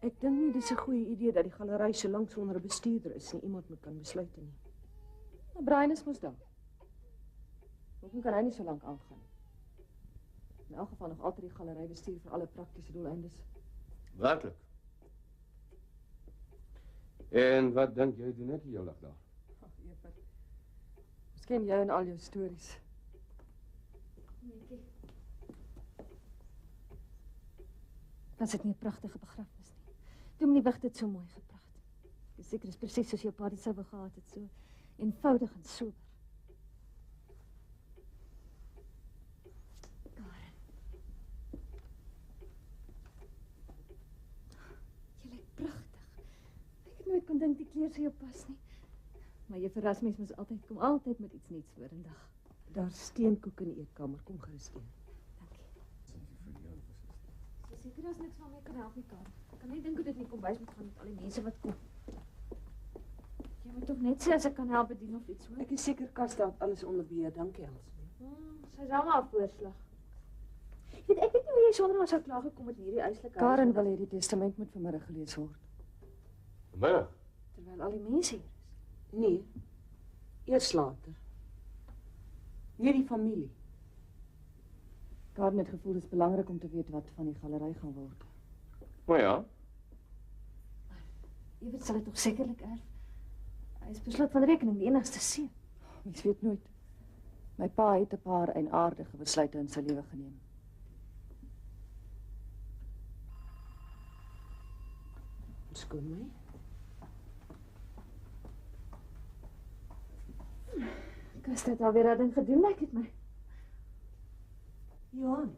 Ek dink nie dis 'n goeie idee dat die galery so lank sonder 'n bestuurder is nie. Iemand moet kan besluit nie. Maar Brian is mos daar. Hoekom kan hy nie so lank aangaan nie? In elk geval nog altyd die galery bestuur vir alle praktiese doeleindes. Werklik. En wat dink jy doen ek die hele dag daar? Ag, Evert. Ons ken jou en al jou stories. Netjie. Was dit nie 'n pragtige begrafnis nie? Dominee Wig het dit so mooi gepraat. Ek is seker is presies soos jou pa dit sou gehad het, so eenvoudig en sober. Karen. Jy lyk pragtig. Ek het nooit kon dink die kleur sou jou pas nie. Maar jy verras mens mos kom altyd met iets nuuts vorendag. Daar's steenkoek in die eetkamer. Kom gerus steen. Dankie. Seker daar's niks waarmee ek kan help nie, Karen. Ek kan net dink hoe dit nie kombuis moet gaan met al die mense wat kom. Jy moet tog net sê as ek kan help bedien of iets, hoor. Ek is seker Kasta het alles onder beheer. Dankie, Els. Sy's almal op voorslag. Ek weet nie hoe jy sonder ons sou klaar gekom het in hierdie eislike huis. Karen wil hê die testament moet vanmiddag gelees word. Vanmiddag? Terwyl al die mense hier is. Nee. Eers later. Nie die familie. Karen het gevoel dit is belangrik om te weet wat van die galery gaan word. Maar ja. Jy weet sal dit tog sekerlik erf. Hy is besluit van rekening die enigste seun. Mens weet nooit. My pa het 'n paar eienaardige besluite in sy lewe geneem. Skoon my. Ek het alweer dat ding gedoen, lyk dit my. Johan.